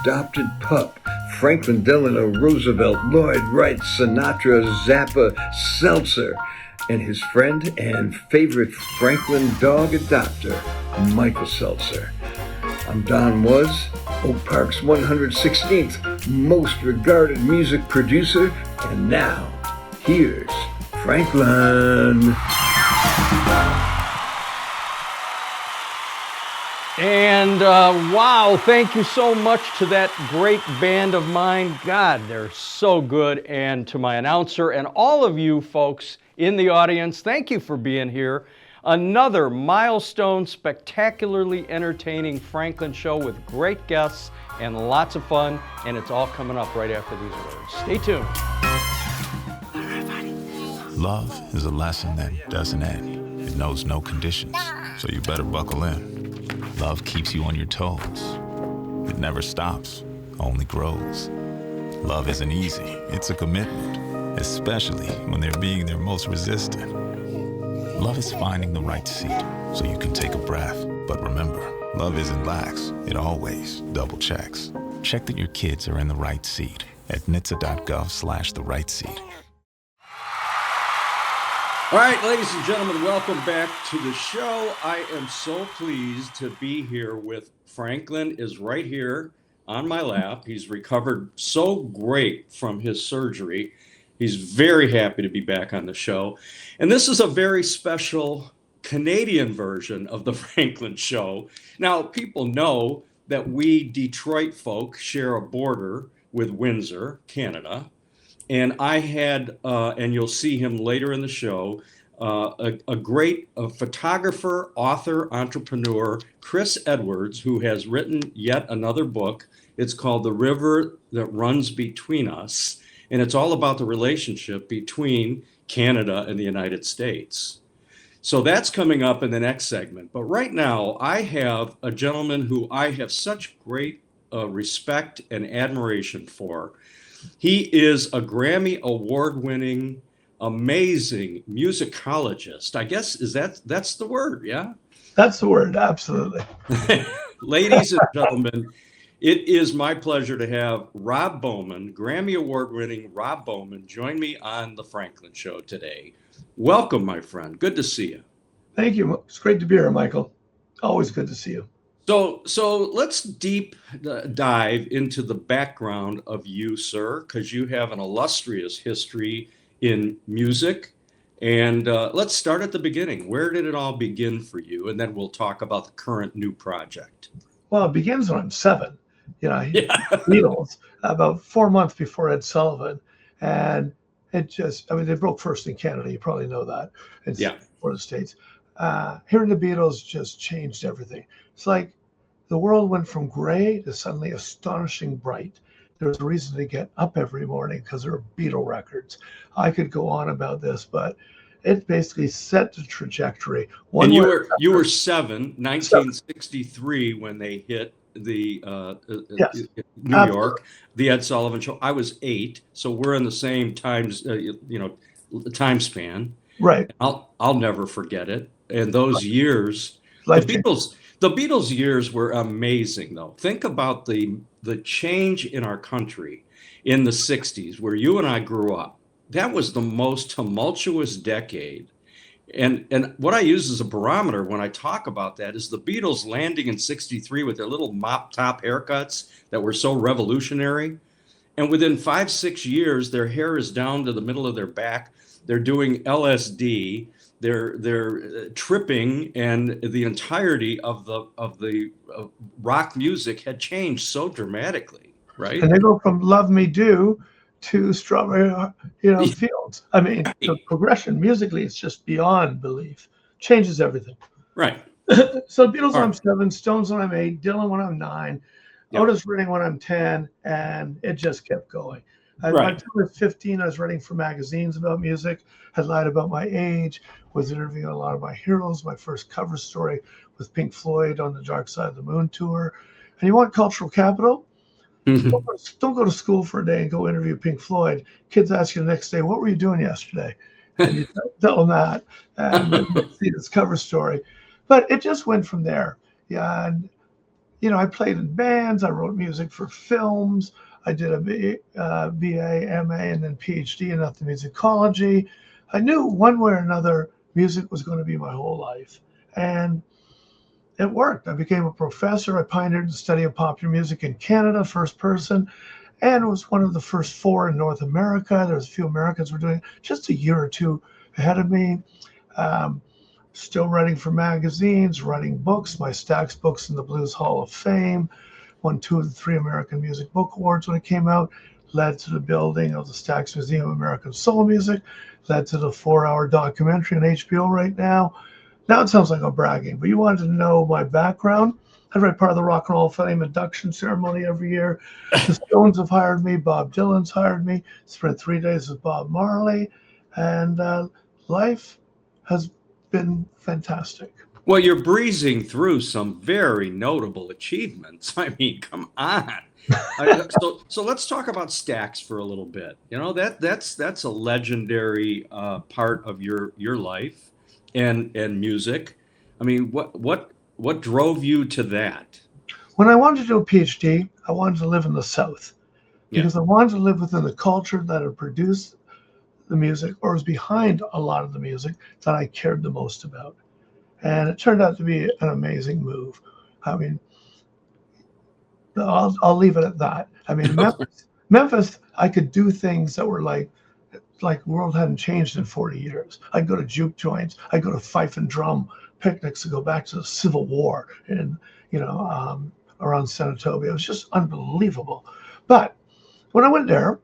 adopted pup, Franklin Delano Roosevelt, Lloyd Wright, Sinatra, Zappa, Seltzer, and his friend and favorite Franklin dog adopter, Michael Seltzer. I'm Don Was, Oak Park's 116th most regarded music producer, and now, here's Franklin. And wow, thank you so much to that great band of mine. God, they're so good. And to my announcer and all of you folks in the audience, thank you for being here. Another milestone, spectacularly entertaining Franklin show with great guests and lots of fun. And it's all coming up right after these words. Stay tuned. Love is a lesson that doesn't end. It knows no conditions, so you better buckle in. Love keeps you on your toes. It never stops, only grows. Love isn't easy, it's a commitment, especially when they're being their most resistant. Love is finding the right seat so you can take a breath. But remember, love isn't lax, it always double checks. Check that your kids are in the right seat at nhtsa.gov/the right seat. All right, ladies and gentlemen, welcome back to the show. I am so pleased to be here with Franklin is right here on my lap. He's recovered so great from his surgery. He's very happy to be back on the show. And this is a very special Canadian version of the Franklin show. Now, people know that we Detroit folk share a border with Windsor, Canada. And I had, and you'll see him later in the show, a great photographer, author, entrepreneur, Chris Edwards, who has written yet another book. It's called The River That Runs Between Us. And it's all about the relationship between Canada and the United States. So that's coming up in the next segment. But right now, I have a gentleman who I have such great respect and admiration for. He is a Grammy award-winning, amazing musicologist. I guess that's the word, yeah? That's the word, absolutely. Ladies and gentlemen, it is my pleasure to have Rob Bowman, Grammy award-winning Rob Bowman, join me on the Franklin Show today. Welcome, my friend. Good to see you. Thank you. It's great to be here, Michael. Always good to see you. So let's deep dive into the background of you, sir, because you have an illustrious history in music. And let's start at the beginning. Where did it all begin for you? And then we'll talk about the current new project. Well, it begins when I'm 7. Beatles, about 4 months before Ed Sullivan. And it just, they broke first in Canada. You probably know that. It's for the States. Hearing the Beatles just changed everything. It's like the world went from gray to suddenly astonishing bright. There was a reason to get up every morning because there were Beatle records. I could go on about this, but it basically set the trajectory. And you were 7, 1963, when they hit the New York, the Ed Sullivan Show. I was 8, so we're in the same time span. Right. I'll never forget it. And those years, the Beatles years were amazing, though. Think about the change in our country in the 60s, where you and I grew up. That was the most tumultuous decade. And what I use as a barometer when I talk about that is the Beatles landing in 63 with their little mop top haircuts that were so revolutionary. And within 5-6 years, their hair is down to the middle of their back. They're doing LSD. They're tripping, and the entirety of the rock music had changed so dramatically, right? And they go from "Love Me Do" to "Strawberry, Fields." The progression musically, it's just beyond belief. Changes everything. Right. So Beatles when I'm 7, Stones when I'm 8, Dylan when I'm 9, Otis Redding when I'm 10, and it just kept going. Until I was 15, I was writing for magazines about music, had lied about my age, was interviewing a lot of my heroes. My first cover story with Pink Floyd on the Dark Side of the Moon tour. And you want cultural capital? Mm-hmm. Don't go to school for a day and go interview Pink Floyd. Kids ask you the next day, what were you doing yesterday? And you tell them that, and then see this cover story. But it just went from there. Yeah, and I played in bands. I wrote music for films. I did a BA, MA, and then PhD in ethnomusicology. I knew one way or another music was going to be my whole life. And it worked. I became a professor. I pioneered the study of popular music in Canada, first person, and was one of the first 4 in North America. There's a few Americans were doing it just a year or two ahead of me. Still writing for magazines, writing books. My Stax books in the Blues Hall of Fame. Won 2 of the 3 American Music Book Awards when it came out. Led to the building of the Stax Museum of American Soul Music. Led to the 4-hour documentary on HBO right now. Now it sounds like I'm bragging, but you wanted to know my background. I write part of the Rock and Roll Fame induction ceremony every year. The Stones have hired me. Bob Dylan's hired me. Spent 3 days with Bob Marley. And life has been fantastic. Well, you're breezing through some very notable achievements. I mean, come on. So let's talk about Stax for a little bit. That's a legendary part of your life and music. I mean, what drove you to that? When I wanted to do a PhD, I wanted to live in the South because I wanted to live within the culture that had produced the music or was behind a lot of the music that I cared the most about. And it turned out to be an amazing move. I mean, I'll leave it at that. I mean, Memphis, I could do things that were like the world hadn't changed in 40 years. I'd go to juke joints. I'd go to fife and drum picnics to go back to the Civil War and, around Senatobia. It was just unbelievable. But when I went there,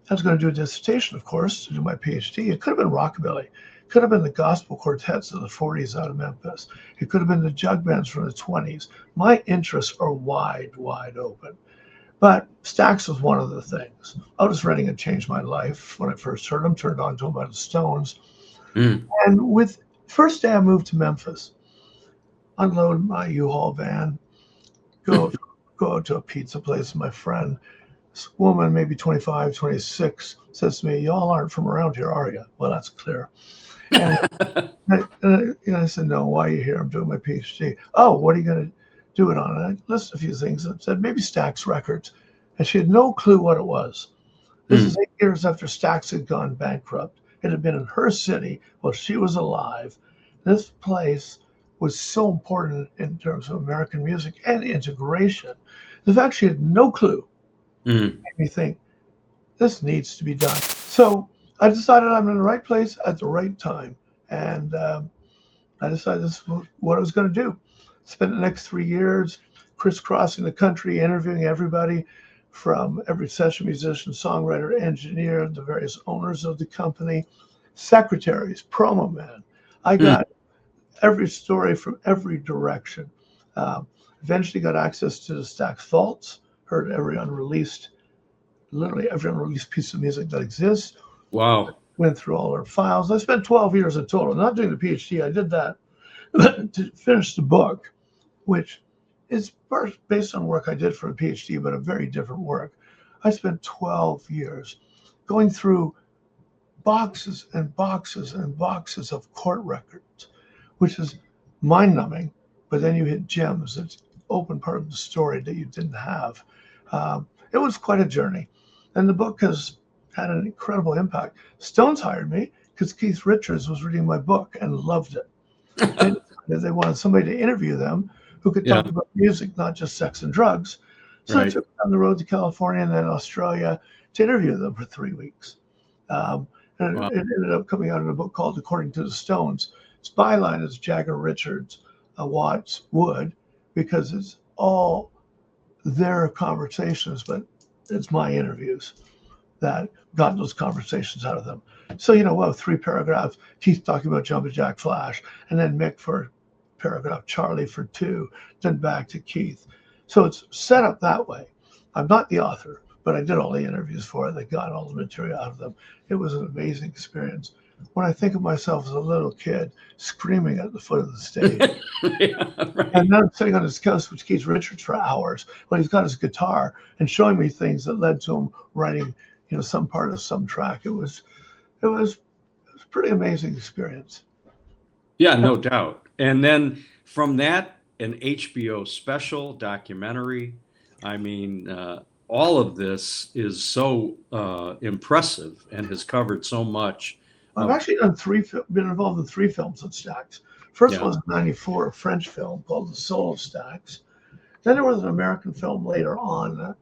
I was going to do a dissertation, of course, to do my PhD. It could have been rockabilly. It could have been the gospel quartets of the 40s out of Memphis. It could have been the jug bands from the 20s. My interests are wide, wide open. But Stax was one of the things. Otis Redding had changed my life when I first heard him, turned on to him by the Stones. And with first day I moved to Memphis, unload my U-Haul van, go out to a pizza place with my friend. This woman, maybe 25, 26, says to me, "Y'all aren't from around here, are you?" Well, that's clear. And I said, "No, why are you here? I'm doing my PhD." "Oh, what are you going to do it on?" And I listed a few things and said, maybe Stax Records. And she had no clue what it was. This is 8 years after Stax had gone bankrupt. It had been in her city while she was alive. This place was so important in terms of American music and integration. The fact she had no clue made me think, this needs to be done. So I decided I'm in the right place at the right time. And I decided this is what I was going to do. Spent the next 3 years crisscrossing the country, interviewing everybody from every session musician, songwriter, engineer, the various owners of the company, secretaries, promo man. I got every story from every direction. Eventually got access to the Stax vaults, heard literally every unreleased piece of music that exists. Wow. Went through all our files. I spent 12 years in total, not doing the PhD. I did that to finish the book, which is based on work I did for a PhD, but a very different work. I spent 12 years going through boxes and boxes and boxes of court records, which is mind-numbing, but then you hit gems. It's open part of the story that you didn't have. It was quite a journey. And the book has had an incredible impact. Stones hired me because Keith Richards was reading my book and loved it. And they wanted somebody to interview them who could talk about music, not just sex and drugs. So I took them on the road to California and then Australia to interview them for 3 weeks. And it ended up coming out in a book called According to the Stones. Its byline is Jagger, Richards, Watts, Wood, because it's all their conversations, but it's my interviews that got those conversations out of them. So, we'll have 3 paragraphs, Keith talking about Jumpin' Jack Flash, and then Mick for a paragraph, Charlie for 2, then back to Keith. So it's set up that way. I'm not the author, but I did all the interviews for it. They got all the material out of them. It was an amazing experience. When I think of myself as a little kid screaming at the foot of the stage, and then I'm sitting on his couch with Keith Richards for hours when he's got his guitar and showing me things that led to him writing, some part of some track. It was a pretty amazing experience. Yeah, no doubt. And then from that an HBO special documentary. I mean, all of this is so impressive and has covered so much. I've actually been involved in 3 films on Stax. First one was in '94, a French film called The Soul of Stax. Then there was an American film later on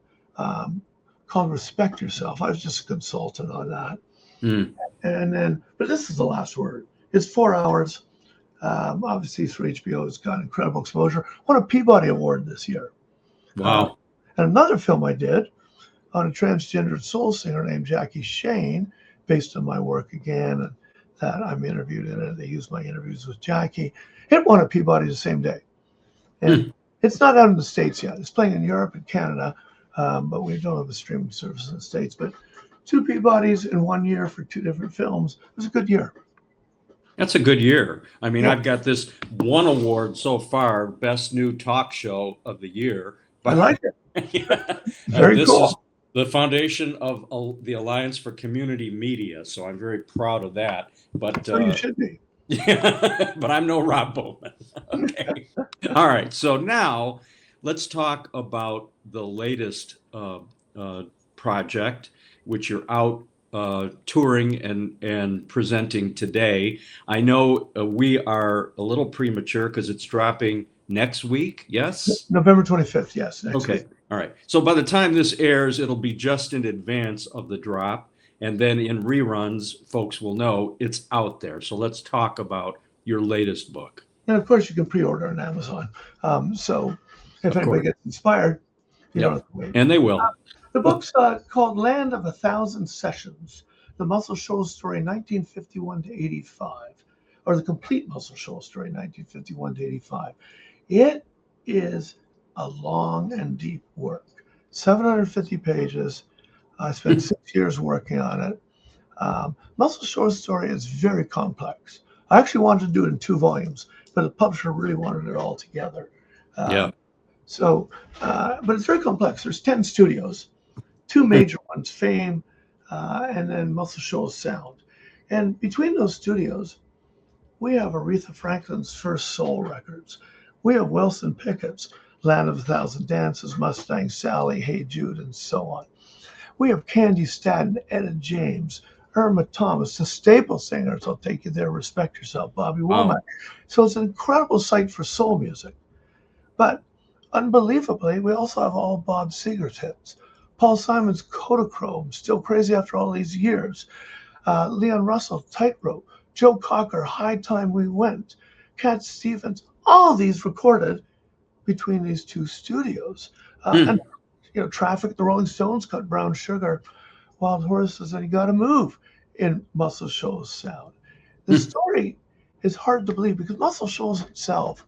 called Respect Yourself. I was just a consultant on that. And then, but this is the last word. It's 4 hours. Obviously, through HBO, it's got incredible exposure. Won a Peabody Award this year. Wow. And another film I did on a transgendered soul singer named Jackie Shane, based on my work again, and that I'm interviewed in it. They used my interviews with Jackie. It won a Peabody the same day. And it's not out in the States yet. It's playing in Europe and Canada, but we don't have a streaming service in the States. But 2 Peabodys in 1 year for 2 different films. It was a good year. That's a good year. I mean, I've got this one award so far, Best New Talk Show of the Year. I like it. Very this cool. is the foundation of the Alliance for Community Media, so I'm very proud of that. But So you should be. but I'm no Rob Bowman. Okay. All right. So now let's talk about the latest project, which you're out touring and presenting today. I know we are a little premature because it's dropping next week. Yes? November 25th. Yes. Next Okay. week. All right. So by the time this airs, it'll be just in advance of the drop. And then in reruns, folks will know it's out there. So let's talk about your latest book. And of course, you can pre-order on Amazon. So if anybody gets inspired, you don't have to wait. And they will. The book's called Land of 1,000 Sessions, The Muscle Shoals Story 1951 to 85, or The Complete Muscle Shoals Story 1951 to 85. It is a long and deep work, 750 pages. I spent 6 years working on it. Muscle Shoals Story is very complex. I actually wanted to do it in 2 volumes, but the publisher really wanted it all together. So, but it's very complex. There's 10 studios, 2 major ones, Fame, and then Muscle Shoals Sound. And between those studios, we have Aretha Franklin's first soul records. We have Wilson Pickett's Land of 1,000 Dances, Mustang Sally, Hey Jude, and so on. We have Candy Staton, Etta James, Irma Thomas, the staple singers. I'll take you there. Respect Yourself, Bobby Womack. So it's an incredible site for soul music. But unbelievably, we also have all Bob Seger's hits. Paul Simon's Kodachrome, Still Crazy After All These Years. Leon Russell, Tightrope. Joe Cocker, High Time We Went. Cat Stevens, all these recorded between these 2 studios. And Traffic, the Rolling Stones cut Brown Sugar. Wild Horses and You Gotta Move in Muscle Shoals Sound. The story is hard to believe because Muscle Shoals itself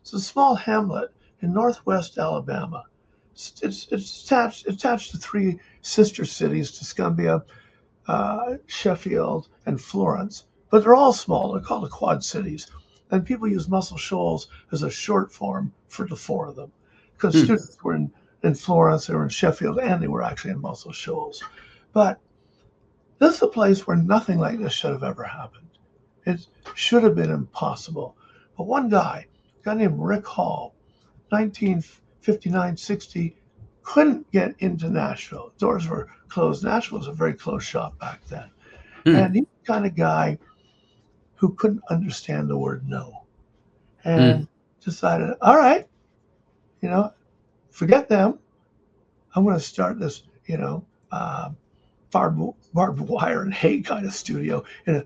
is a small hamlet in northwest Alabama. It's attached to 3 sister cities, Tuscumbia, Sheffield, and Florence. But they're all small. They're called the Quad Cities. And people use Muscle Shoals as a short form for the 4 of them. Because students were in Florence, they were in Sheffield, and they were actually in Muscle Shoals. But this is a place where nothing like this should have ever happened. It should have been impossible. But one guy, a guy named Rick Hall, 1959-60, couldn't get into Nashville. Doors were closed. Nashville was a very closed shop back then. And he's the kind of guy who couldn't understand the word no. And decided, all right, forget them. I'm going to start this, barbed wire and hay kind of studio in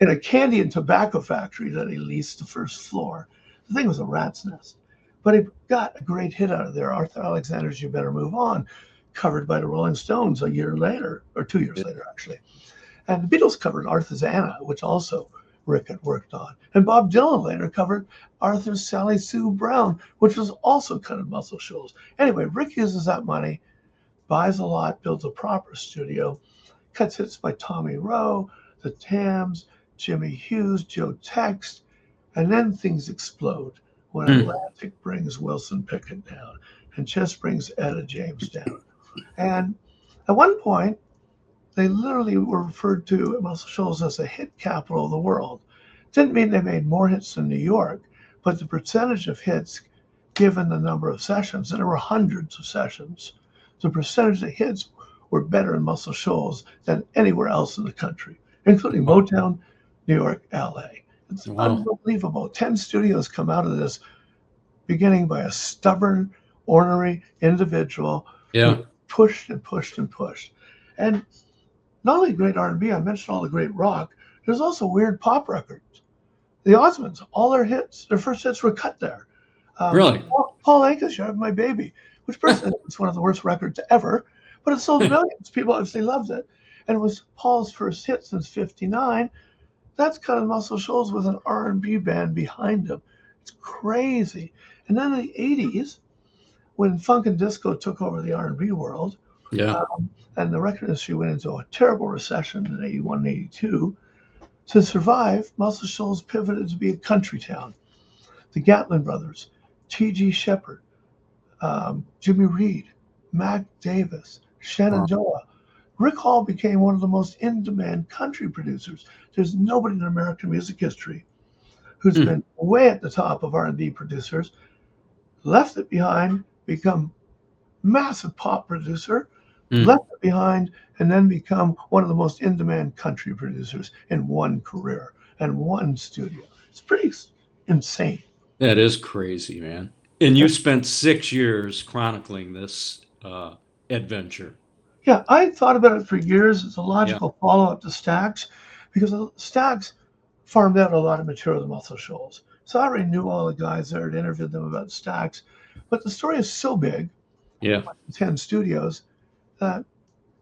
a candy and tobacco factory that he leased the first floor. The thing was a rat's nest, but he got a great hit out of there. Arthur Alexander's "You Better Move On," covered by the Rolling Stones a year later, or 2 years later, actually. And the Beatles covered Arthur's "Anna," which also Rick had worked on. And Bob Dylan later covered Arthur's "Sally Sue Brown," which was also cut in Muscle Shoals. Anyway, Rick uses that money, buys a lot, builds a proper studio, cuts hits by Tommy Rowe, the Tams, Jimmy Hughes, Joe Tex, and then things explode when Atlantic brings Wilson Pickett down and Chess brings Etta James down. And at one point, they literally were referred to Muscle Shoals as a hit capital of the world. Didn't mean they made more hits than New York, but the percentage of hits given the number of sessions, and there were hundreds of sessions, the percentage of hits were better in Muscle Shoals than anywhere else in the country, including Motown, New York, LA. It's unbelievable. 10 studios come out of this, beginning by a stubborn, ornery individual who pushed and pushed and pushed. And not only great R&B, I mentioned all the great rock, there's also weird pop records. The Osmonds, all their hits, their first hits were cut there. Really? Paul Anka's You Have My Baby, which personally is one of the worst records ever, but it sold millions. People obviously loved it. And it was Paul's first hit since 59. That's kind of Muscle Shoals with an R&B band behind him. It's crazy. And then in the 80s, when funk and disco took over the R&B world, and the record industry went into a terrible recession in 81 and 82, to survive, Muscle Shoals pivoted to be a country town. The Gatlin Brothers, T.G. Shepherd, Jimmy Reed, Mac Davis, Shenandoah. Rick Hall became one of the most in-demand country producers. There's nobody in American music history who's been way at the top of R&B producers, left it behind, become massive pop producer, left it behind, and then become one of the most in-demand country producers in one career and one studio. It's pretty insane. That is crazy, man. And you spent 6 years chronicling this adventure. Yeah, I thought about it for years. It's a logical follow-up to Stax, because Stax farmed out a lot of material to Muscle Shoals. So I already knew all the guys there, had interviewed them about Stax. But the story is so big, 10 studios, that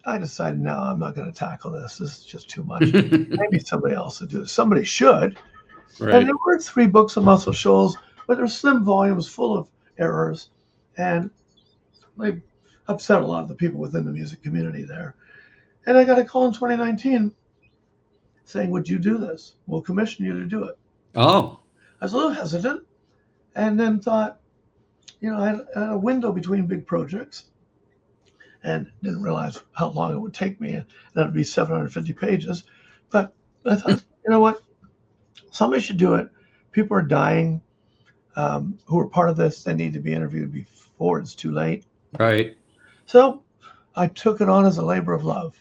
I decided, no, I'm not going to tackle this. This is just too much. Maybe somebody else will do it. Somebody should. Right. And there were 3 books of Muscle Shoals, but they're slim volumes full of errors. And they upset a lot of the people within the music community there. And I got a call in 2019 saying, would you do this? We'll commission you to do it. Oh. I was a little hesitant, and then thought, I had a window between big projects and didn't realize how long it would take me. And that would be 750 pages. But I thought, you know what? Somebody should do it. People are dying who are part of this. They need to be interviewed before it's too late. Right. So I took it on as a labor of love.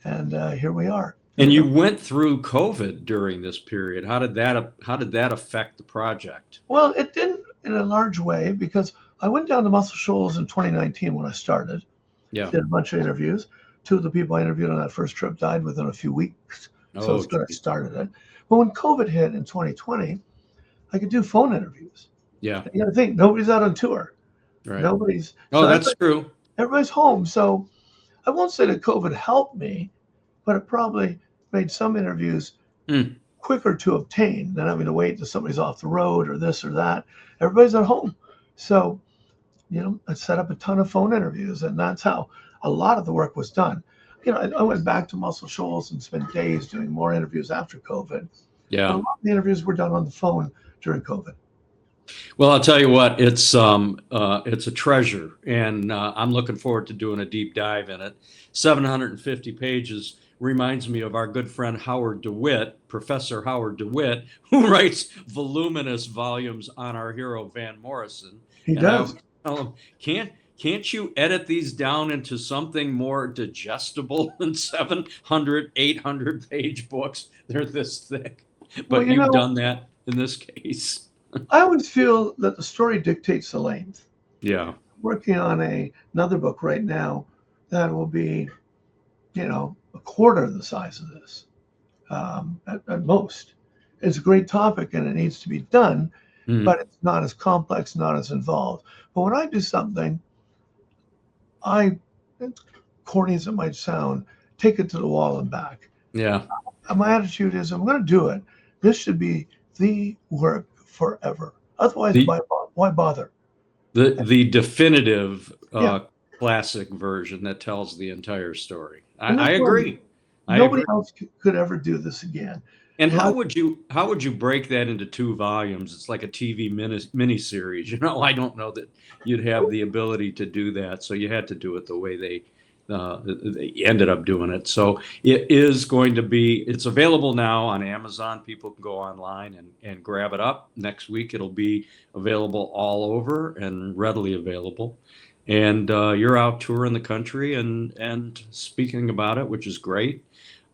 And here we are. And you went through COVID during this period. How did that affect the project? Well, it didn't in a large way, because I went down to Muscle Shoals in 2019 when I started. Did a bunch of interviews. 2 of the people I interviewed on that first trip died within a few weeks. So it's good I started it. But when COVID hit in 2020, I could do phone interviews. Yeah. You got to think, nobody's out on tour. Right. Nobody's. Oh, that's true. Everybody's home. So I won't say that COVID helped me, but it probably made some interviews quicker to obtain than having to wait till somebody's off the road or this or that. Everybody's at home. So, I set up a ton of phone interviews, and that's how a lot of the work was done. I went back to Muscle Shoals and spent days doing more interviews after COVID. Yeah. But a lot of the interviews were done on the phone during COVID. Well, I'll tell you what, it's a treasure, and I'm looking forward to doing a deep dive in it. 750 pages reminds me of our good friend Howard DeWitt, Professor Howard DeWitt, who writes voluminous volumes on our hero Van Morrison. He does. I tell him, can't you edit these down into something more digestible than 700, 800 page books? They're this thick. But you've done that in this case. I always feel that the story dictates the length. Yeah. Working on another book right now that will be, a quarter of the size of this at most. It's a great topic and it needs to be done, but it's not as complex, not as involved. But when I do something, corny as it might sound, take it to the wall and back. Yeah. My attitude is, I'm going to do it. This should be the work forever. Otherwise, why bother? The definitive classic version that tells the entire story. I agree. Nobody else could ever do this again. And how would you break that into 2 volumes? It's like a TV miniseries. I don't know that you'd have the ability to do that. So you had to do it the way They ended up doing it. So it's available now on Amazon. People can go online and grab it up. Next week, it'll be available all over and readily available. And you're out touring the country and speaking about it, which is great.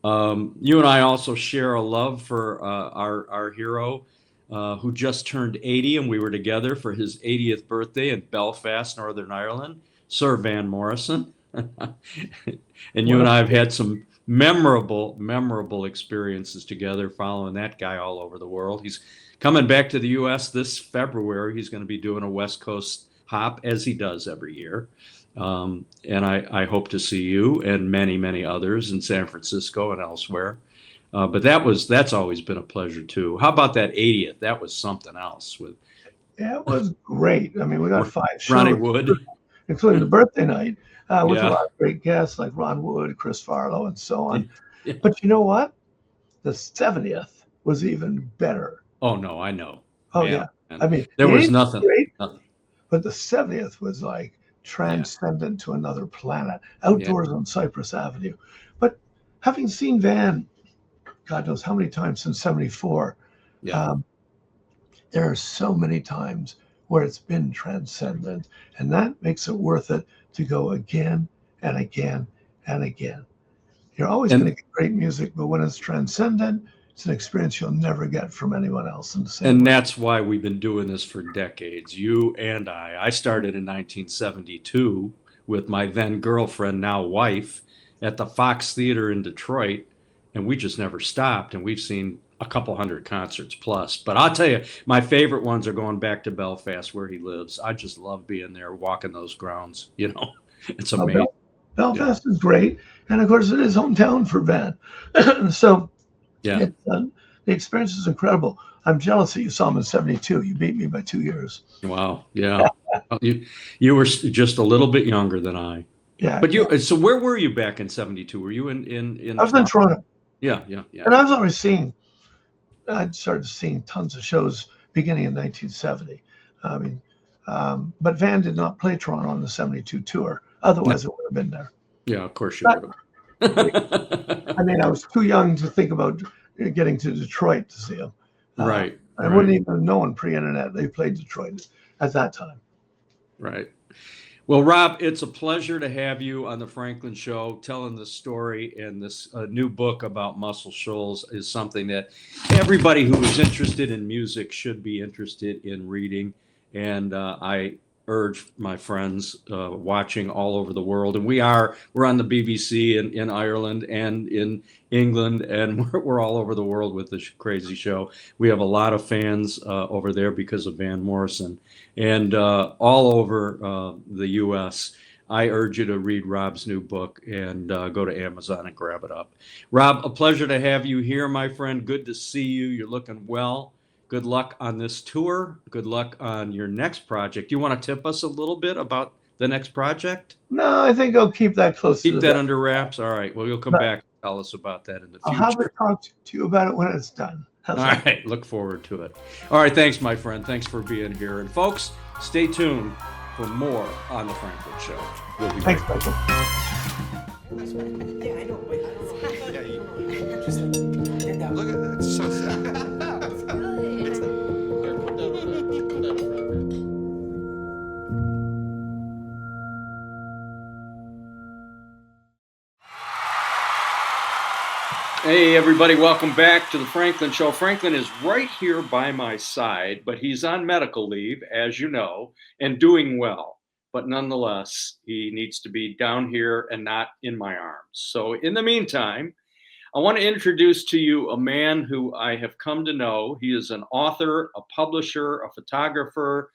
You and I also share a love for our hero who just turned 80, and we were together for his 80th birthday in Belfast, Northern Ireland, Sir Van Morrison. And you and I have had some memorable experiences together following that guy all over the world. He's coming back to the U.S. this February. He's going to be doing a West Coast hop, as he does every year. And I hope to see you and many others in San Francisco and elsewhere. But that's always been a pleasure too. How about that 80th? That was something else. Yeah, it was great. I mean, we got 5 shows, Ronnie Wood, including the birthday night, with a lot of great guests like Ron Wood, Chris Farlow, and so on. Yeah. But you know what? The 70th was even better. Oh no, I know. Oh yeah. I mean, there was nothing. Great, but the 70th was like transcendent to another planet, outdoors on Cypress Avenue. But having seen Van, God knows how many times since '74, there are so many times where it's been transcendent, and that makes it worth it to go again and again and again. You're always going to get great music, but when it's transcendent, it's an experience you'll never get from anyone else in the same way. And that's why we've been doing this for decades. You and I started in 1972 with my then girlfriend, now wife, at the Fox Theater in Detroit, and we just never stopped. And we've seen a couple hundred concerts plus. But I'll tell you, my favorite ones are going back to Belfast, where he lives. I just love being there, walking those grounds. You know, it's amazing. Belfast is great, and of course, it is hometown for Van. So. Yeah, the experience is incredible. I'm jealous that you saw him in '72. You beat me by 2 years. Wow. Yeah. You were just a little bit younger than I. Yeah. But so where were you back in '72? Were you in I was in Toronto. Yeah. And I'd started seeing tons of shows beginning in 1970. I mean, but Van did not play Toronto on the '72 tour. Otherwise, it would have been there. Yeah, of course you would have. I mean, I was too young to think about getting to Detroit to see him. Right. I wouldn't even have known pre-internet they played Detroit at that time. Right. Well, Rob, it's a pleasure to have you on the Franklin Show. Telling this story, and this new book about Muscle Shoals is something that everybody who is interested in music should be interested in reading. And I urge my friends watching all over the world, and we're on the BBC in Ireland and in England, and we're all over the world with this crazy show. We have a lot of fans over there because of Van Morrison, and all over the US. I urge you to read Rob's new book and go to Amazon and grab it up. Rob, a pleasure to have you here, my friend. Good to see you. You're looking well. Good luck on this tour. Good luck on your next project. You want to tip us a little bit about the next project? No, I think I'll keep that close. Keep that under wraps. All right. Well, you'll come back and tell us about that in the future. I'll have to talk to you about it when it's done. All right. Look forward to it. All right. Thanks, my friend. Thanks for being here. And folks, stay tuned for more on the Franklin Show. We'll be Thanks, back. Michael. Yeah, I know. Yeah, you just did that. Look at that. It's so sad. Hey, everybody, welcome back to the Franklin Show. Franklin is right here by my side, but he's on medical leave, as you know, and doing well. But nonetheless, he needs to be down here and not in my arms. So in the meantime, I want to introduce to you a man who I have come to know. He is an author, a publisher, a photographer,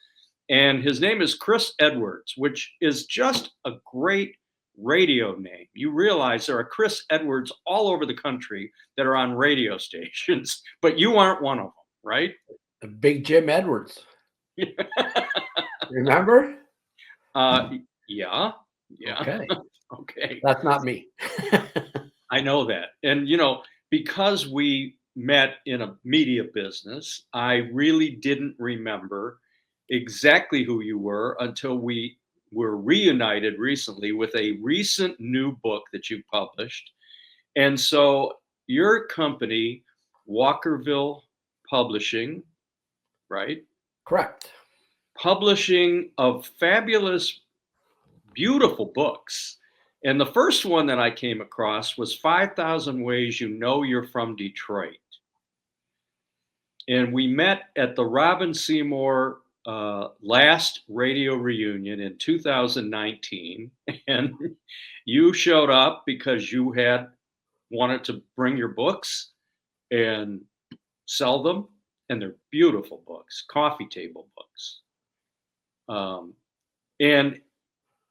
and his name is Chris Edwards, which is just a great radio name. You realize there are Chris Edwards all over the country that are on radio stations, but you aren't one of them, right? Big Jim Edwards. Remember? Yeah. Okay. Okay. That's not me. I know that. And, you know, because we met in a media business, I really didn't remember exactly who you were until we were reunited recently with a recent new book that you published. And so your company, Walkerville Publishing, right? Correct. Publishing of fabulous, beautiful books. And the first one that I came across was 5,000 Ways You Know You're from Detroit. And we met at the Robin Seymour last radio reunion in 2019. And you showed up because you had wanted to bring your books and sell them. And they're beautiful books, coffee table books. And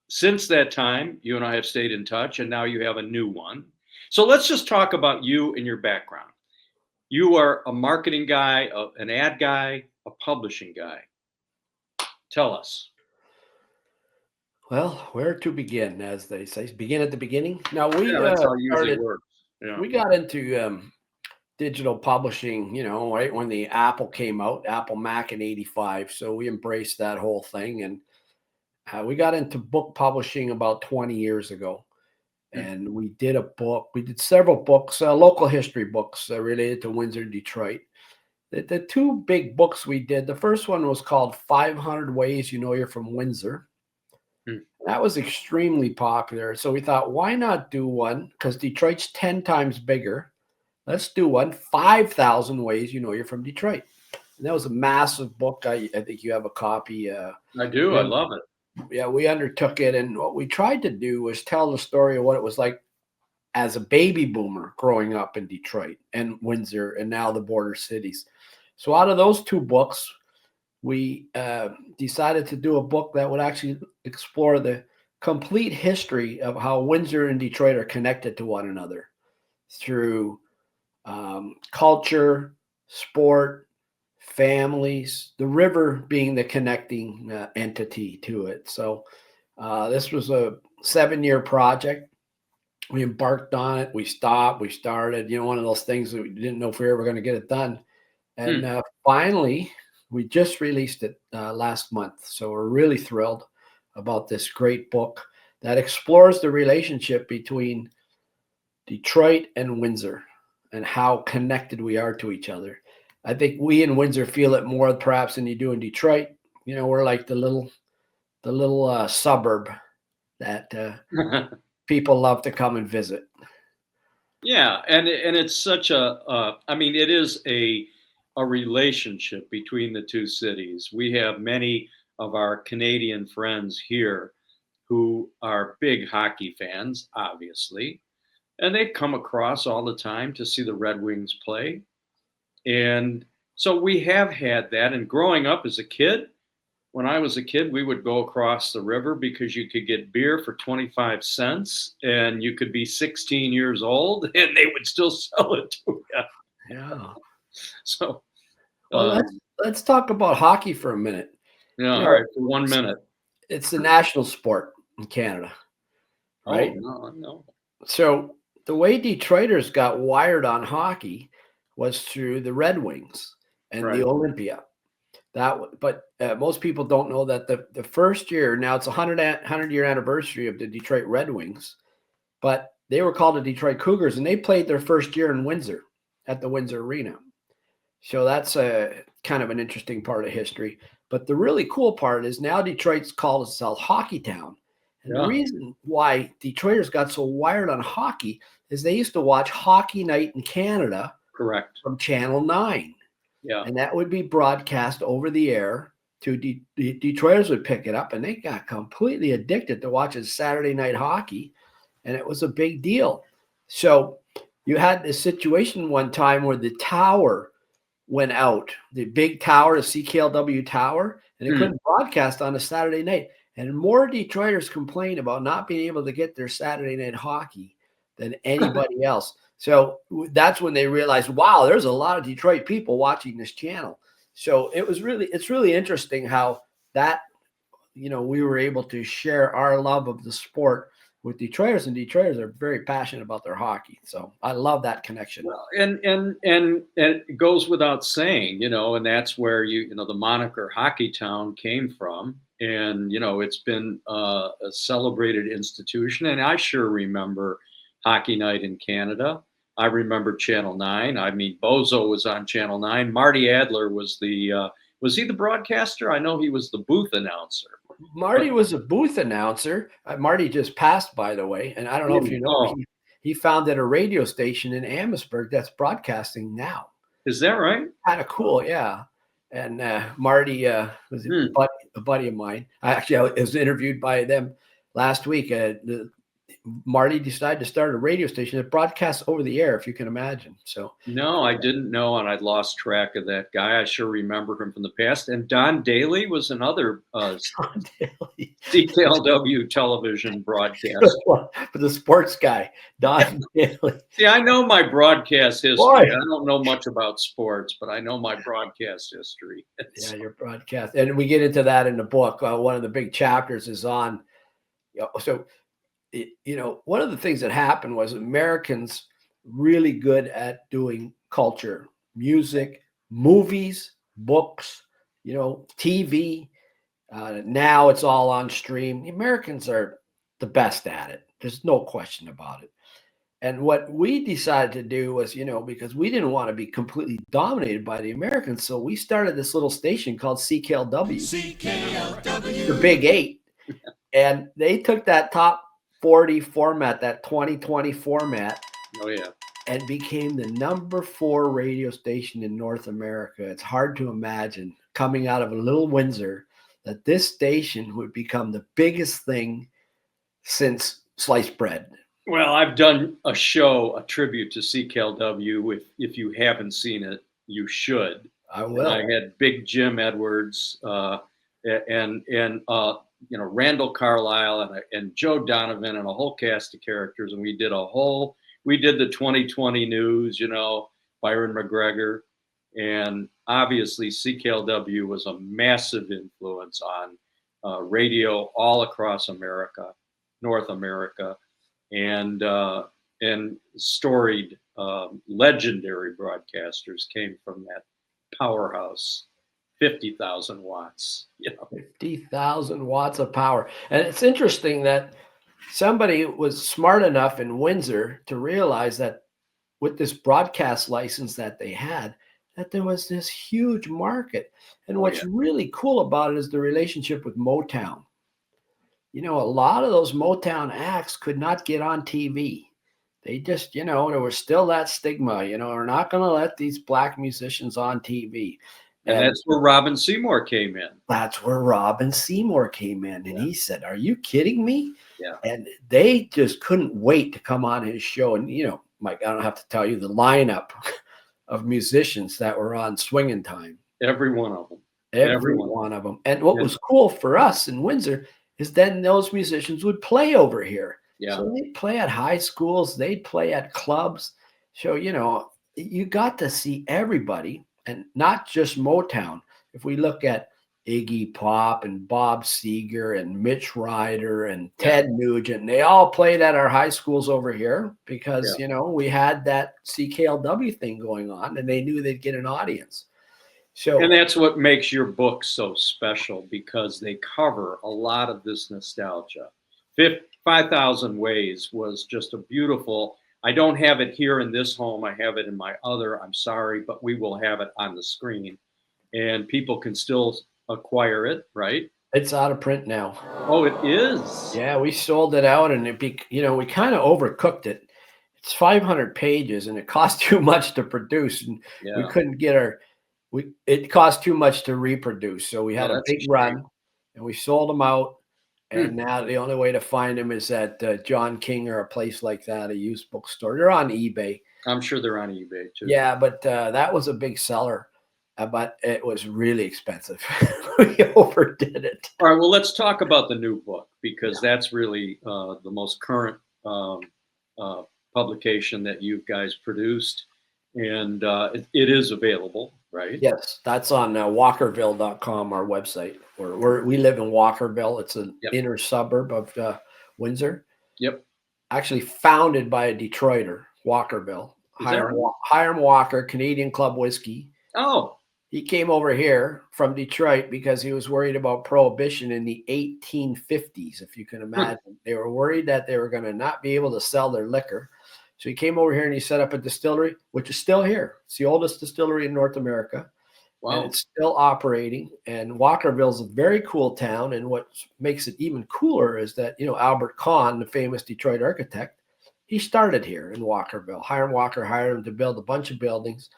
since that time, you and I have stayed in touch, and now you have a new one. So let's just talk about you and your background. You are a marketing guy, an ad guy, a publishing guy. Tell us. Well, where to begin, as they say, begin at the beginning. Now we That's how it usually works. Yeah. we got into digital publishing, right when the Apple came out, Apple Mac in '85. So we embraced that whole thing, and we got into book publishing about 20 years ago. And we did several books, local history books related to Windsor, Detroit. The two big books we did, the first one was called 500 Ways You Know You're from Windsor. That was extremely popular. So we thought, why not do one? Because Detroit's 10 times bigger. Let's do one, 5,000 Ways You Know You're from Detroit. And that was a massive book. I think you have a copy. I do. I love it. Yeah, we undertook it. And what we tried to do was tell the story of what it was like as a baby boomer growing up in Detroit and Windsor and now the border cities. So out of those two books, we decided to do a book that would actually explore the complete history of how Windsor and Detroit are connected to one another through culture, sport, families, the river being the connecting entity to it. So this was a 7-year project. We embarked on it. We stopped. We started. One of those things that we didn't know if we were ever going to get it done. And finally, we just released it last month. So we're really thrilled about this great book that explores the relationship between Detroit and Windsor and how connected we are to each other. I think we in Windsor feel it more perhaps than you do in Detroit. We're like the little suburb that people love to come and visit. Yeah, and it's such it is a relationship between the two cities. We have many of our Canadian friends here who are big hockey fans, obviously, and they come across all the time to see the Red Wings play. And so we have had that. And growing up as a kid, when I was a kid, we would go across the river because you could get beer for 25 cents and you could be 16 years old and they would still sell it to you. Yeah. So, well, let's talk about hockey for a minute. Yeah. All right. For 1 minute. It's the national sport in Canada, right? Oh, no. So the way Detroiters got wired on hockey was through the Red Wings and the Olympia. But most people don't know that the first year, now it's a 100-year anniversary of the Detroit Red Wings, but they were called the Detroit Cougars, and they played their first year in Windsor at the Windsor Arena. So that's a kind of an interesting part of history. But the really cool part is now Detroit's called itself Hockey Town. And the reason why Detroiters got so wired on hockey is they used to watch Hockey Night in Canada. Correct. From Channel 9. Yeah. And that would be broadcast over the air to Detroiters would pick it up, and they got completely addicted to watching Saturday night hockey. And it was a big deal. So you had this situation one time where the tower went out, the big tower, the CKLW tower, and it couldn't broadcast on a Saturday night. And more Detroiters complained about not being able to get their Saturday night hockey than anybody else. So that's when they realized, wow, there's a lot of Detroit people watching this channel. So it's really interesting how that, we were able to share our love of the sport with Detroiters, and Detroiters are very passionate about their hockey. So I love that connection. Well, and it goes without saying, and that's where the moniker Hockey Town came from, and it's been a celebrated institution. And I sure remember Hockey Night in Canada. I remember Channel 9. I mean, Bozo was on Channel 9. Marty Adler was was he the broadcaster? I know he was the booth announcer. Marty was a booth announcer. Marty just passed, by the way. And I don't know if you know, he founded a radio station in Amherstburg that's broadcasting now. Is that right? Kind of cool, yeah. And Marty was a buddy of mine. I was interviewed by them last week. Marty decided to start a radio station that broadcasts over the air, if you can imagine. So no, I didn't know, and I'd lost track of that guy. I sure remember him from the past. And Don Daly was another CKLW television broadcaster. For the sports guy, Don Daly. See, I know my broadcast history. Boy. I don't know much about sports, but I know my broadcast history. Yeah, your broadcast. And we get into that in the book. One of the big chapters is on, one of the things that happened was Americans really good at doing culture, music, movies, books, TV. Now it's all on stream. The Americans are the best at it. There's no question about it. And what we decided to do was, because we didn't want to be completely dominated by the Americans, so we started this little station called CKLW. The Big Eight. And they took that top 40 format, that 2020 format. Oh, yeah. And became the number 4 radio station in North America. It's hard to imagine, coming out of a little Windsor, that this station would become the biggest thing since sliced bread. Well, I've done a tribute to CKLW. If you haven't seen it, you should. I will. And I had Big Jim Edwards and Randall Carlisle and Joe Donovan and a whole cast of characters. And we did the 2020 news, Byron McGregor. And obviously CKLW was a massive influence on radio all across America, North America, and storied, legendary broadcasters came from that powerhouse. 50,000 watts. 50,000 watts of power. And it's interesting that somebody was smart enough in Windsor to realize that with this broadcast license that they had, that there was this huge market. And what's really cool about it is the relationship with Motown. A lot of those Motown acts could not get on TV. They just, there was still that stigma, we're not going to let these black musicians on TV. And that's where Robin Seymour came in. That's where Robin Seymour came in. And he said, "Are you kidding me?" Yeah. And they just couldn't wait to come on his show. And, Mike, I don't have to tell you the lineup of musicians that were on Swingin' Time. Every one of them. Every one of them. And what was cool for us in Windsor is then those musicians would play over here. Yeah. So they'd play at high schools. They'd play at clubs. So, you got to see everybody. And not just Motown. If we look at Iggy Pop and Bob Seger and Mitch Ryder and Ted Nugent, they all played at our high schools over here because, we had that CKLW thing going on and they knew they'd get an audience. And that's what makes your book so special, because they cover a lot of this nostalgia. 5,000 Ways was just a beautiful. I don't have it here in this home. I have it in my other. I'm sorry, but we will have it on the screen, and people can still acquire it, right? It's out of print now. Oh, it is? Yeah, we sold it out, and we kind of overcooked it. It's 500 pages, and it cost too much to produce, and we couldn't get it cost too much to reproduce. So we had a big run, and we sold them out. And now the only way to find them is at John King or a place like that, a used bookstore. They're on eBay. I'm sure they're on eBay too. Yeah, but that was a big seller. But it was really expensive. We overdid it. All right, well, let's talk about the new book, because that's really the most current publication that you guys produced. And it is available, right? Yes, that's on walkerville.com, our website. We live in Walkerville. It's an inner suburb of Windsor. Yep. Actually founded by a Detroiter, Walkerville. Is that right? Hiram Walker, Canadian Club Whiskey. Oh, He came over here from Detroit because he was worried about prohibition in the 1850s, if you can imagine. They were worried that they were going to not be able to sell their liquor. So he came over here and he set up a distillery, which is still here. It's the oldest distillery in North America. wow. And it's still operating. And Walkerville's a very cool town. And what makes it even cooler is that, Albert Kahn, the famous Detroit architect, he started here in Walkerville. Hiram Walker hired him to build a bunch of buildings.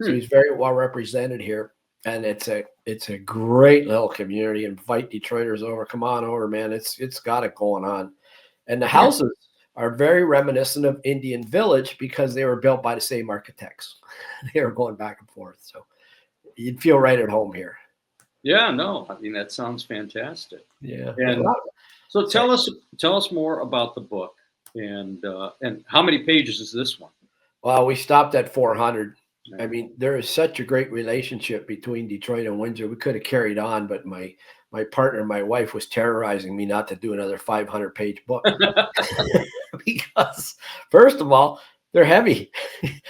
So he's very well represented here. And it's a great little community. Invite Detroiters over. Come on over, man. It's got it going on. And the houses are very reminiscent of Indian Village because they were built by the same architects. They were going back and forth. So you'd feel right at home here. Yeah, no, I mean, that sounds fantastic. Yeah. And so tell us more about the book and how many pages is this one? Well, we stopped at 400. I mean, there is such a great relationship between Detroit and Windsor. We could have carried on, but my partner, my wife, was terrorizing me not to do another 500-page book because, first of all, they're heavy.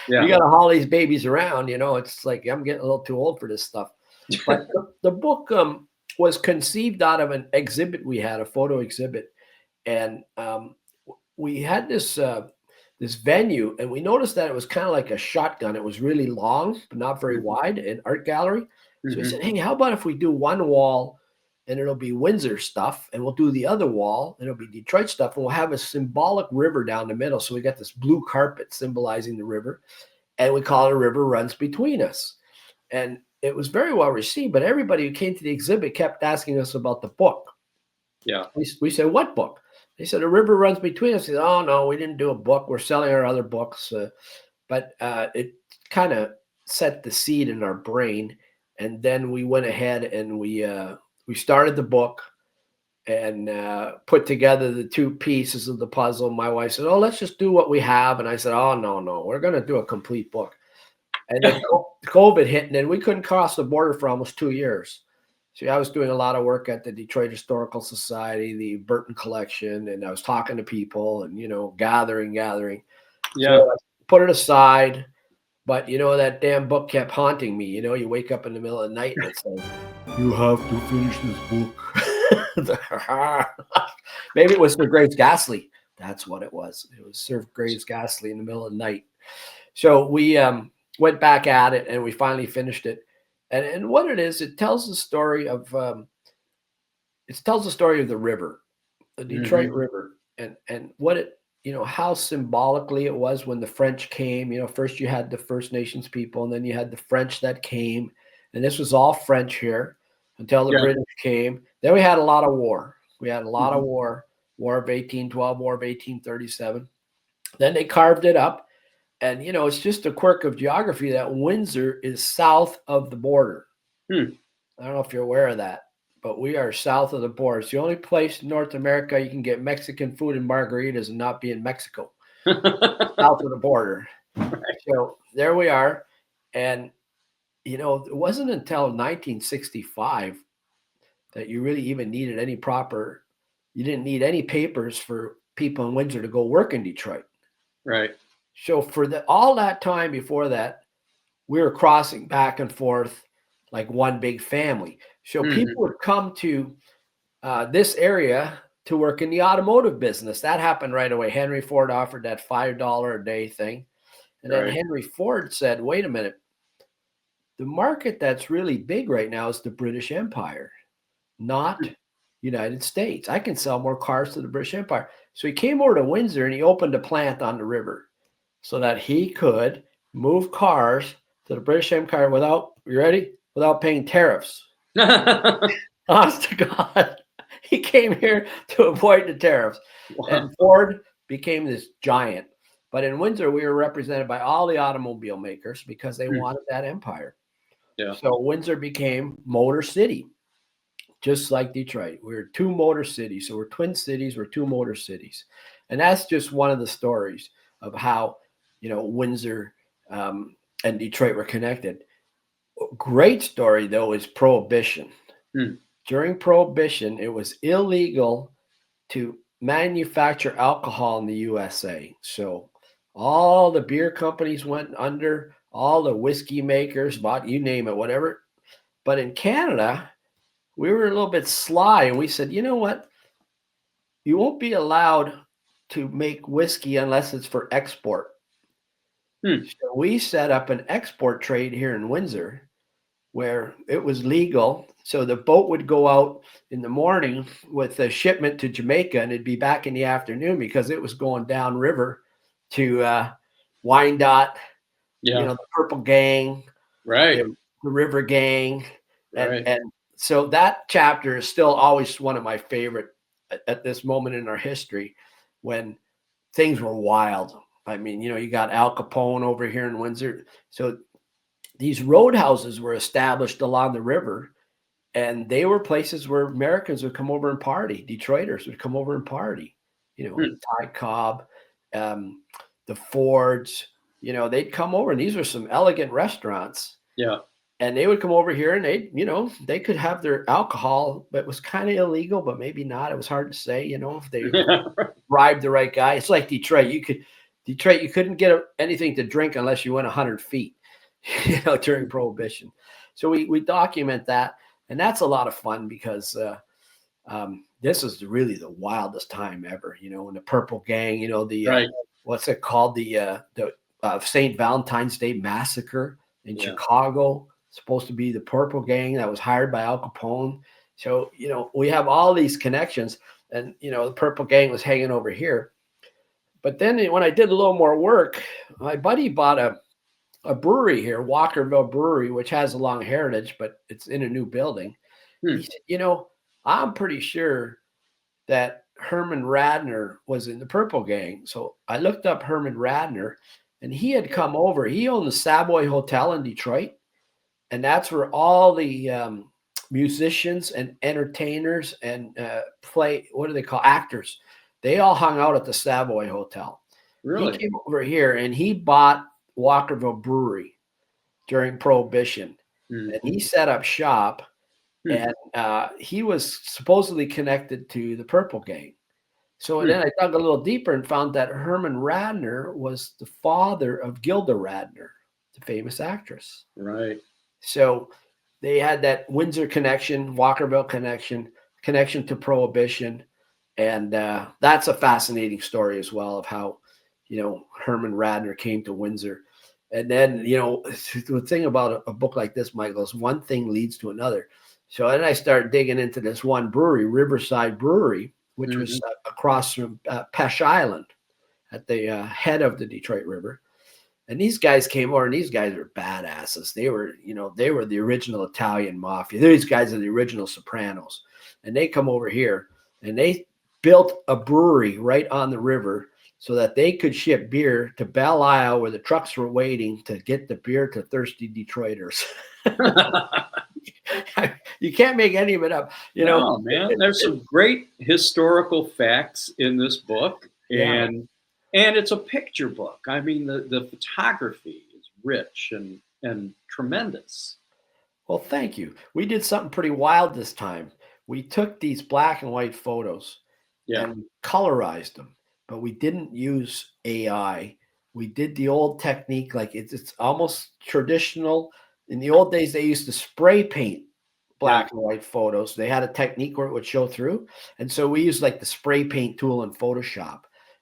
Yeah. You got to haul these babies around. It's like I'm getting a little too old for this stuff. But the book was conceived out of an exhibit we had, a photo exhibit, and we had this venue, and we noticed that it was kind of like a shotgun. It was really long, but not very wide, an art gallery. So we said, hey, how about if we do one wall and it'll be Windsor stuff, and we'll do the other wall and it'll be Detroit stuff, and we'll have a symbolic river down the middle. So we got this blue carpet symbolizing the river, and we call it A River Runs Between Us. And it was very well received, but everybody who came to the exhibit kept asking us about the book. Yeah. We said, what book? They said, A River Runs Between Us. I said, oh, no, we didn't do a book. We're selling our other books. But it kind of set the seed in our brain. And then we went ahead and we started the book and put together the two pieces of the puzzle. My wife said, oh, let's just do what we have. And I said, oh, no, we're going to do a complete book. And then COVID hit, and then we couldn't cross the border for almost 2 years. See, I was doing a lot of work at the Detroit Historical Society, the Burton Collection, and I was talking to people and, gathering. Yeah. So I put it aside, but, that damn book kept haunting me. You wake up in the middle of the night and it's like, you have to finish this book. Maybe it was Sir Graves Ghastly. That's what it was. It was Sir Graves Ghastly in the middle of the night. So we went back at it and we finally finished it. And what it is, it tells the story of the river, the Detroit River, and what it, how symbolically it was when the French came. First you had the First Nations people, and then you had the French that came, and this was all French here until the British came. Then we had a lot of war. We had a lot of war of 1812, war of 1837. Then they carved it up. And, it's just a quirk of geography that Windsor is south of the border. I don't know if you're aware of that, but we are south of the border. It's the only place in North America you can get Mexican food and margaritas and not be in Mexico, south of the border. So there we are. And, it wasn't until 1965 that you really even needed you didn't need any papers for people in Windsor to go work in Detroit. Right. So for all that time before that, we were crossing back and forth like one big family. So people would come to this area to work in the automotive business. That happened right away. Henry Ford offered that $5 a day thing. And then Henry Ford said, wait a minute. The market that's really big right now is the British Empire, not United States. I can sell more cars to the British Empire. So he came over to Windsor and he opened a plant on the river, so that he could move cars to the British Empire without paying tariffs. Honest to God, he came here to avoid the tariffs. Wow. And Ford became this giant. But in Windsor, we were represented by all the automobile makers because they wanted that empire. Yeah. So Windsor became Motor City, just like Detroit. We're two motor cities. So we're twin cities, we're two motor cities. And that's just one of the stories of how Windsor and Detroit were connected. Great story, though, is Prohibition. During Prohibition, it was illegal to manufacture alcohol in the USA. So all the beer companies went under, all the whiskey makers bought, you name it, whatever. But in Canada, we were a little bit sly, and we said, you know what? You won't be allowed to make whiskey unless it's for export. So we set up an export trade here in Windsor where it was legal. So the boat would go out in the morning with a shipment to Jamaica, and it'd be back in the afternoon because it was going downriver to Wyandotte, the Purple Gang, Right. the River Gang. Right. And so that chapter is still always one of my favorite at this moment in our history when things were wild. I mean, you got Al Capone over here in Windsor. So these roadhouses were established along the river, and they were places where Americans would come over and party. Detroiters would come over and party. Ty Cobb, the Fords, they'd come over, and these were some elegant restaurants. Yeah. And they would come over here, and they could have their alcohol, but it was kind of illegal, but maybe not. It was hard to say, if they bribed the right guy. It's like Detroit. You couldn't get anything to drink unless you went 100 feet, during Prohibition. So we document that, and that's a lot of fun because this is really the wildest time ever. In the Purple Gang, what's it called, the St. Valentine's Day Massacre in Chicago. Supposed to be the Purple Gang that was hired by Al Capone. So we have all these connections, and the Purple Gang was hanging over here. But then when I did a little more work, my buddy bought a brewery here, Walkerville Brewery, which has a long heritage, but it's in a new building. He said, I'm pretty sure that Herman Radner was in the Purple Gang. So I looked up Herman Radner, and he had come over. He owned the Savoy Hotel in Detroit, and that's where all the musicians and entertainers and actors, they all hung out at the Savoy Hotel. Really? He came over here, and he bought Walkerville Brewery during Prohibition, and he set up shop, and he was supposedly connected to the Purple Gang. So then I dug a little deeper and found that Herman Radner was the father of Gilda Radner, the famous actress. Right. So they had that Windsor connection, Walkerville connection to Prohibition. And that's a fascinating story as well of how, Herman Radner came to Windsor. And then, the thing about a book like this, Michael, is one thing leads to another. So then I started digging into this one brewery, Riverside Brewery, which was across from Pesh Island at the head of the Detroit River. And these guys came over, and these guys were badasses. They were the original Italian mafia. These guys are the original Sopranos. And they come over here, and they built a brewery right on the river so that they could ship beer to Belle Isle, where the trucks were waiting to get the beer to thirsty Detroiters. You can't make any of it up. No, man. There's some great historical facts in this book, and it's a picture book. I mean, the photography is rich and tremendous. Well, thank you. We did something pretty wild this time. We took these black and white photos and colorized them, but we didn't use AI. We did the old technique, like it's almost traditional. In the old days, they used to spray paint black and white photos. They had a technique where it would show through. And so we used like the spray paint tool in Photoshop.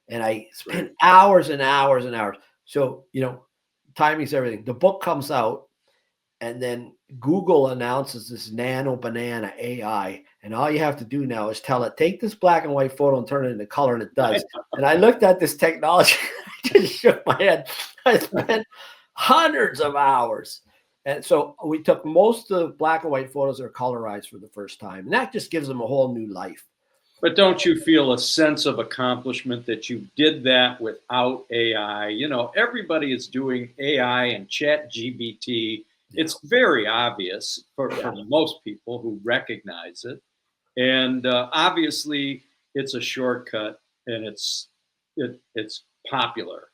And I spent hours and hours and hours. So, timing's everything. The book comes out, and then Google announces this Nano Banana AI. And all you have to do now is tell it, take this black and white photo and turn it into color, and it does. And I looked at this technology, I just shook my head. I spent hundreds of hours. And so we took most of the black and white photos that are colorized for the first time. And that just gives them a whole new life. But don't you feel a sense of accomplishment that you did that without AI? Everybody is doing AI and Chat GBT. It's very obvious for most people who recognize it. And obviously, it's a shortcut, and it's popular.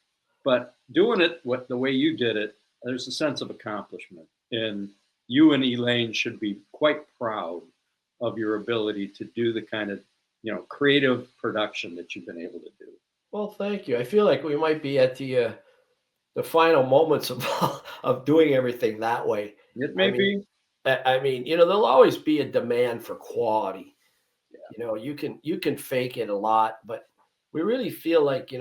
But doing it the way you did it, there's a sense of accomplishment. And you and Elaine should be quite proud of your ability to do the kind of creative production that you've been able to do. Well, thank you. I feel like we might be at the final moments of of doing everything that way. It I may mean, be. I mean, there'll always be a demand for quality. You can fake it a lot, but we really feel like,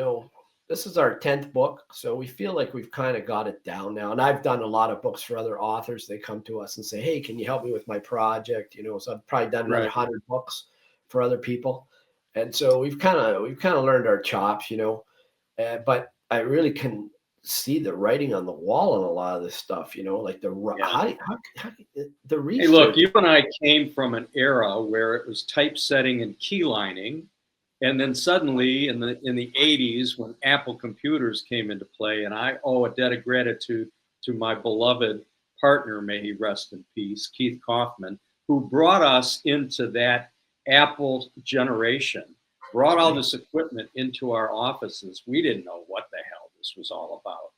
this is our 10th book. So we feel like we've kind of got it down now. And I've done a lot of books for other authors. They come to us and say, hey, can you help me with my project? So I've probably done another Right. 100 books for other people. And so we've kind of learned our chops, but I really can see the writing on the wall on a lot of this stuff, like the Hey, research. look, you and I came from an era where it was typesetting and keylining, and then suddenly in the 80s, when Apple computers came into play, and I owe a debt of gratitude to my beloved partner, may he rest in peace, Keith Kaufman, who brought us into that Apple generation, brought all this equipment into our offices. We didn't know what the hell this was all about.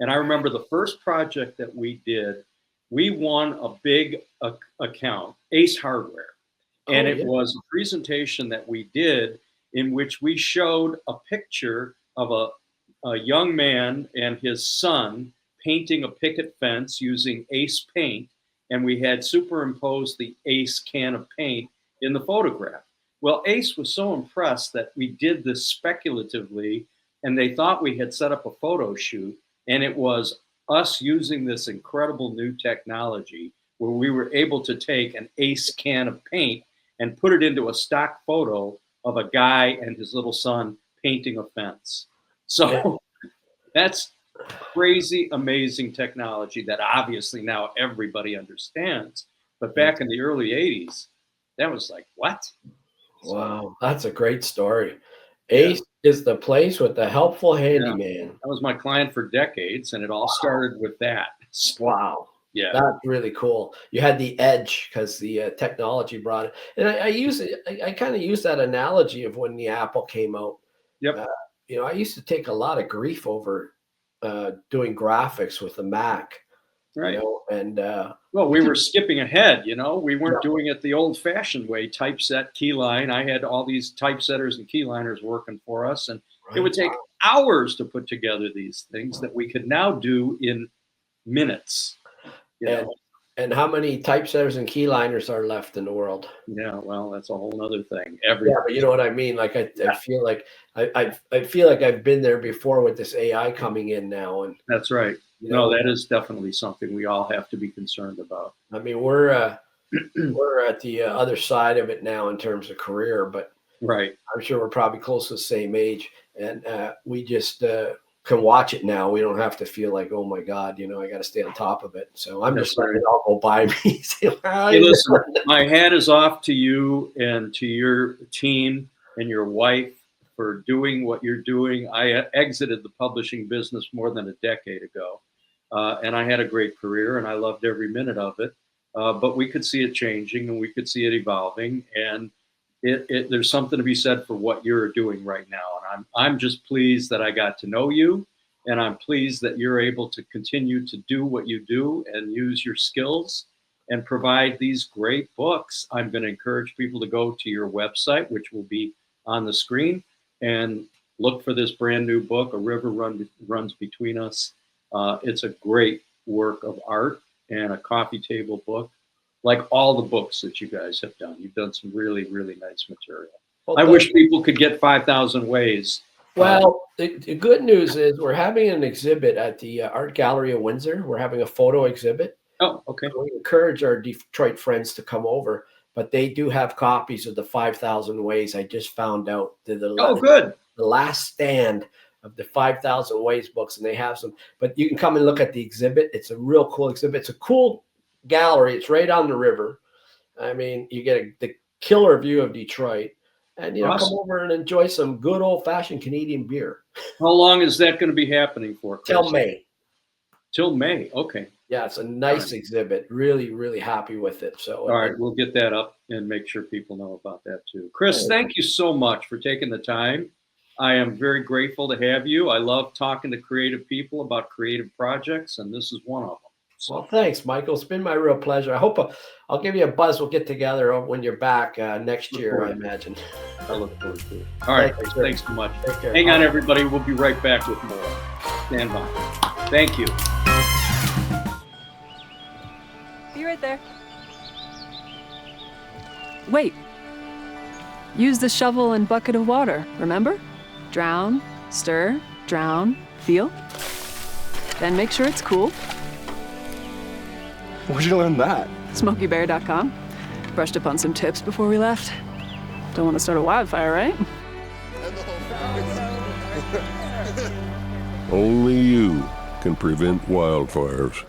And I remember the first project that we did, we won a big account, Ace Hardware. And it was a presentation that we did in which we showed a picture of a young man and his son painting a picket fence using Ace paint. And we had superimposed the Ace can of paint in the photograph. Well, Ace was so impressed that we did this speculatively, and they thought we had set up a photo shoot, and it was us using this incredible new technology where we were able to take an Ace can of paint and put it into a stock photo of a guy and his little son painting a fence. So that's crazy, amazing technology that obviously now everybody understands. But back in the early 80s, that was like, what? Wow, that's a great story. Ace is the place with the helpful handyman. That was my client for decades, and it all started with that. Wow. Yeah. That's really cool. You had the edge because the technology brought it. And I use it. I kind of use that analogy of when the Apple came out. Yep. I used to take a lot of grief over doing graphics with the Mac. Right. And well, we were skipping ahead. We weren't doing it the old-fashioned way, typeset, keyline. I had all these typesetters and keyliners working for us, and it would take hours to put together these things that we could now do in minutes. And how many typesetters and keyliners are left in the world? Yeah, well, that's a whole other thing. But you know what I mean? Like I feel like I feel like I've been there before with this AI coming in now, and that's right. No, that is definitely something we all have to be concerned about. I mean, we're at the other side of it now in terms of career, but right, I'm sure we're probably close to the same age, and we just can watch it now. We don't have to feel like, oh my God, I got to stay on top of it. So I'm just letting it all go by me. Hey, listen, my hat is off to you and to your team and your wife for doing what you're doing. I exited the publishing business more than a decade ago, and I had a great career, and I loved every minute of it. But we could see it changing, and we could see it evolving, and there's something to be said for what you're doing right now. And I'm just pleased that I got to know you, and I'm pleased that you're able to continue to do what you do and use your skills and provide these great books. I'm going to encourage people to go to your website, which will be on the screen, and look for this brand new book, A River Runs Between Us. It's a great work of art and a coffee table book. Like all the books that you guys have done. You've done some really, really nice material. Well, I wish people could get 5,000 Ways. Well, the good news is we're having an exhibit at the Art Gallery of Windsor. We're having a photo exhibit. Oh, okay. So we encourage our Detroit friends to come over, but they do have copies of the 5,000 Ways. I just found out good. The last stand of the 5,000 Ways books, and they have some. But you can come and look at the exhibit. It's a real cool exhibit. It's a cool gallery. It's right on the river. I mean, you get the killer view of Detroit, and awesome. Come over and enjoy some good old-fashioned Canadian beer. How long is that going to be happening for, Chris? Till May. Till May. Okay. Yeah, it's a nice exhibit. Really, really happy with it. So all right, we'll get that up and make sure people know about that too. Chris, thank you so much for taking the time. I am very grateful to have you. I love talking to creative people about creative projects, and this is one of them. Well, thanks, Michael. It's been my real pleasure. I hope I'll give you a buzz. We'll get together when you're back next year, I imagine. I look forward to it. All right. Thanks so much. Take care. Hang on, everybody. We'll be right back with more. Stand by. Thank you. Be right there. Wait. Use the shovel and bucket of water, remember? Drown, stir, drown, feel. Then make sure it's cool. Where'd you learn that? SmokeyBear.com. Brushed up on some tips before we left. Don't want to start a wildfire, right? Only you can prevent wildfires.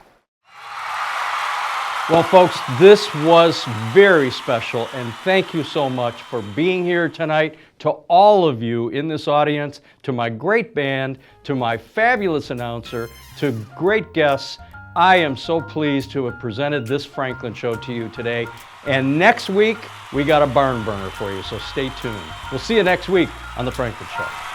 Well, folks, this was very special, and thank you so much for being here tonight. To all of you in this audience, to my great band, to my fabulous announcer, to great guests, I am so pleased to have presented this Franklin Show to you today. And next week, we got a barn burner for you, so stay tuned. We'll see you next week on The Franklin Show.